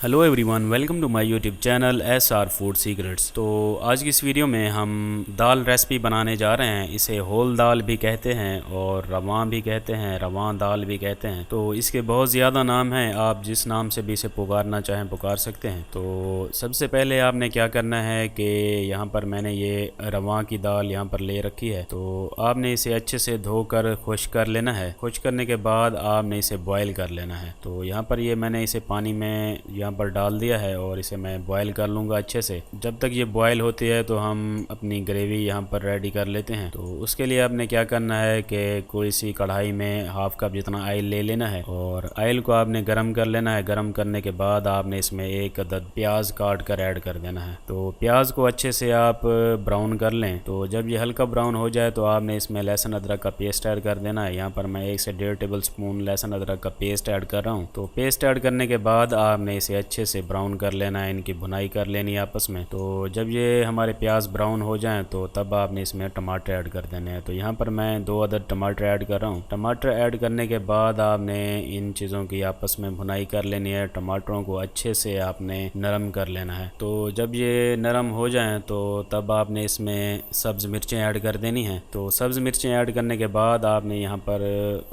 Hello everyone, welcome to my YouTube channel S R food secrets. तो आज की इस वीडियो में हम दाल रेसिपी बनाने जा रहे हैं। इसे होल दाल भी कहते हैं और रवां भी कहते हैं, रवां दाल भी कहते हैं। तो इसके बहुत ज़्यादा नाम हैं, आप जिस नाम से भी इसे पुकारना चाहें पुकार सकते हैं। तो सबसे पहले आपने क्या करना है कि यहाँ पर मैंने ये रवां की दाल यहाँ पर ले रखी है। तो आपने इसे अच्छे से धोकर खुश कर लेना है। खुश करने के बाद आपने इसे बॉयल कर लेना है। तो यहाँ पर ये मैंने इसे पानी में यहाँ पर डाल दिया है और इसे मैं बॉयल कर लूँगा अच्छे से। जब तक ये बॉयल होती है तो हम अपनी ग्रेवी यहाँ पर रेडी कर लेते हैं। तो उसके लिए आपने क्या करना है कि कोई सी कढ़ाई में हाफ कप जितना ऑयल ले लेना है और ऑयल को आपने गर्म कर लेना है। गर्म करने के बाद आपने इसमें एक अदद प्याज काट कर ऐड कर देना है। तो प्याज को अच्छे से आप ब्राउन कर लें। तो जब ये हल्का ब्राउन हो जाए तो आपने इसमें लहसुन अदरक का पेस्ट ऐड कर देना है। यहाँ पर मैं 1 से 1.5 टेबल स्पून लहसुन अदरक का पेस्ट ऐड कर रहा हूँ। तो पेस्ट ऐड करने के बाद आपने इसे अच्छे से ब्राउन कर लेना है, इनकी भुनाई कर लेनी है आपस में। तो जब ये हमारे प्याज ब्राउन हो जाएं तो तब आपने इसमें टमाटर ऐड कर देने हैं। तो यहाँ पर मैं 2 अदद टमाटर ऐड कर रहा हूँ। टमाटर ऐड करने के बाद आपने इन चीज़ों की आपस में भुनाई कर लेनी है। टमाटरों को अच्छे से आपने नरम कर लेना है। तो जब ये नरम हो जाएं तो तब आपने इसमें सब्ज़ मिर्चें ऐड कर देनी हैं। तो सब्ज़ मिर्चें ऐड करने के बाद आपने यहाँ पर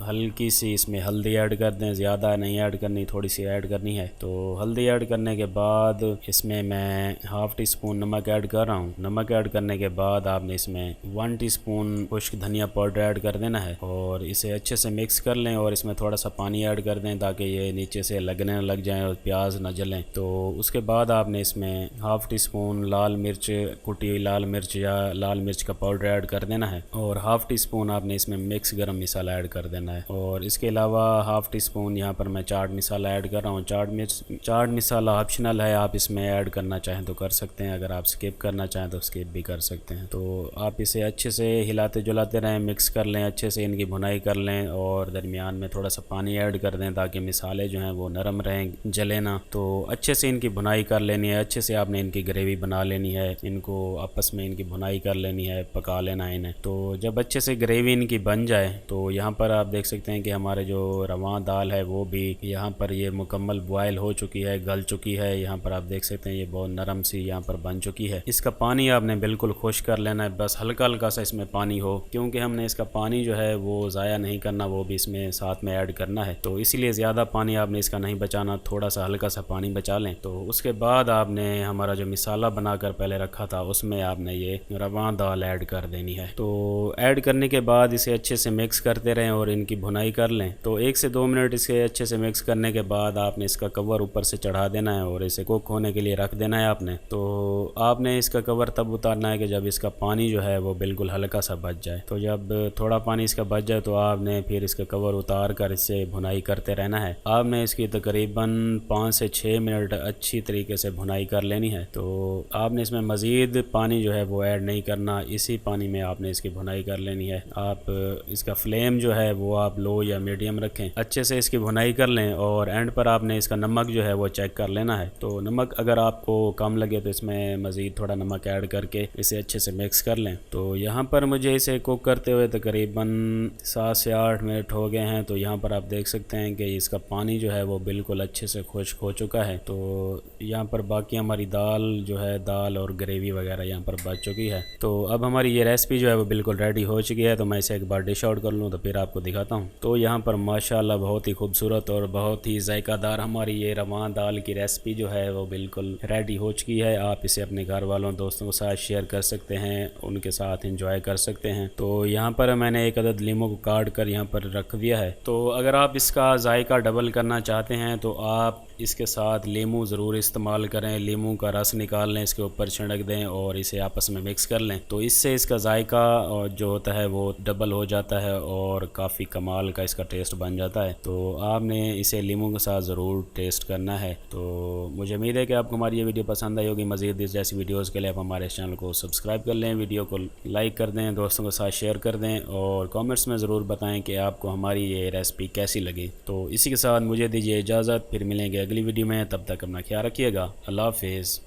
हल्की सी इसमें हल्दी ऐड कर दें। ज़्यादा नहीं ऐड करनी, थोड़ी सी ऐड करनी है। तो हल्दी ऐड करने के बाद इसमें मैं हाफ टी स्पून नमक ऐड कर रहा हूँ। नमक ऐड करने के बाद आपने इसमें 1 टीस्पून खुश्क धनिया पाउडर ऐड कर देना है और इसे अच्छे से मिक्स कर लें और इसमें थोड़ा सा पानी ऐड कर दें ताकि ये नीचे से लगने न लग जाएं और प्याज न जलें। तो उसके बाद आपने इसमें हाफ टी स्पून लाल मिर्च, कुटी हुई लाल मिर्च या लाल मिर्च का पाउडर ऐड कर देना है और हाफ टी स्पून आपने इसमें मिक्स गरम मसाला ऐड कर देना है। और इसके अलावा हाफ टी स्पून यहाँ पर मैं चाट मसाला ऐड कर रहा हूँ। चाट मसाला ऑप्शनल है, आप इसमें ऐड करना चाहें तो कर सकते हैं, अगर आप स्किप करना चाहें तो स्किप भी कर सकते हैं। तो आप इसे अच्छे से हिलाते जुलाते रहें, मिक्स कर लें, अच्छे से इनकी भुनाई कर लें और दरमियान में थोड़ा सा पानी ऐड कर दें ताकि मसाले जो हैं वो नरम रहें, जले ना। तो अच्छे से इनकी भुनाई कर लेनी है। अच्छे से आपने इनकी ग्रेवी बना लेनी है, इनको आपस में इनकी भुनाई कर लेनी है, पका लेना है इन्हें। तो जब अच्छे से ग्रेवी इनकी बन जाए तो यहाँ पर आप देख सकते हैं कि हमारे जो रवां दाल है वो भी यहाँ पर ये मुकम्मल बॉयल हो चुकी है, गल चुकी है। यहाँ पर आप देख सकते हैं ये बहुत नरम सी यहाँ पर बन चुकी है। इसका पानी आपने बिल्कुल खुश कर लेना है, बस हल्का हल्का सा इसमें पानी हो, क्योंकि हमने इसका पानी जो है वो ज़ाया नहीं करना, वो भी इसमें साथ में ऐड करना है। तो इसीलिए ज़्यादा पानी आपने इसका नहीं बचाना, थोड़ा सा हल्का सा पानी बचा लें। तो उसके बाद आपने हमारा जो मसाला बनाकर पहले रखा था उसमें आपने ये रवां दाल ऐड कर देनी है। तो ऐड करने के बाद इसे अच्छे से मिक्स करते रहें और इनकी भुनाई कर लें। तो 1 से 2 मिनट इसे अच्छे से मिक्स करने के बाद आपने इसका कवर ऊपर से चढ़ा देना है और इसे कुक होने के लिए रख देना है आपने। तो आपने इसका कवर तब उतारना है कि जब इसका पानी जो है वो बिल्कुल हल्का सा बच जाए। तो जब थोड़ा पानी इसका बच जाए तो आपने फिर इसका कवर उतार कर इससे भुनाई करते रहना है। आपने इसकी तकरीबन 5 से 6 मिनट अच्छी तरीके से भुनाई कर लेनी है। तो आपने इसमें मज़ीद पानी जो है वो ऐड नहीं करना, इसी पानी में आपने इसकी भुनाई कर लेनी है। आप इसका फ्लेम जो है वो आप लो या मीडियम रखें, अच्छे से इसकी भुनाई कर लें और एंड पर आपने इसका नमक जो है वो चेक कर लेना है। तो नमक अगर आपको कम लगे तो इसमें मज़ीद थोड़ा नमक ऐड करके इसे अच्छे से मिक्स कर लें। तो यहाँ पर मुझे इसे कुक करते हुए तकरीबन 7 से 8 मिनट हो गए हैं। तो यहाँ पर आप देख सकते हैं कि इसका पानी जो है वो बिल्कुल अच्छे से खुश्क हो चुका है। तो यहाँ पर बाकी हमारी दाल जो है, दाल और ग्रेवी वगैरह यहाँ पर बच चुकी है। तो अब हमारी ये रेसिपी जो है वो बिल्कुल रेडी हो चुकी है। तो मैं इसे एक बार डिश आउट कर लूँ तो फिर आपको दिखाता हूँ। तो यहाँ पर माशाल्लाह बहुत ही खूबसूरत और बहुत ही जायकादार हमारी ये रवां दाल की रेसिपी जो है वो बिल्कुल रेडी हो चुकी है। आप इसे अपने घर वालों, दोस्तों के साथ शेयर कर सकते हैं, उनके साथ एंजॉय कर सकते हैं। तो यहाँ पर मैंने एक अदद लीमू को काट कर यहाँ पर रख दिया है। तो अगर आप इसका जायका डबल करना चाहते हैं तो आप इसके साथ लीमू ज़रूर इस्तेमाल करें। लीमू का रस निकाल लें, इसके ऊपर छिड़क दें और इसे आपस में मिक्स कर लें। तो इससे इसका जायका और जो होता है वो डबल हो जाता है और काफ़ी कमाल का इसका टेस्ट बन जाता है। तो आपने इसे लीमू के साथ ज़रूर टेस्ट करना है। तो मुझे उम्मीद है कि आपको हमारी ये वीडियो पसंद आई होगी। मज़ीद इस जैसी वीडियोज़ के लिए आप हमारे चैनल को सब्सक्राइब कर लें, वीडियो को लाइक कर दें, दोस्तों के साथ शेयर कर दें और कमेंट्स में ज़रूर बताएं कि आपको हमारी ये रेसिपी कैसी लगी। तो इसी के साथ मुझे दीजिए इजाज़त, फिर मिलेंगे अगली वीडियो में। तब तक अपना ख्याल रखिएगा। अल्लाह हाफ़िज़।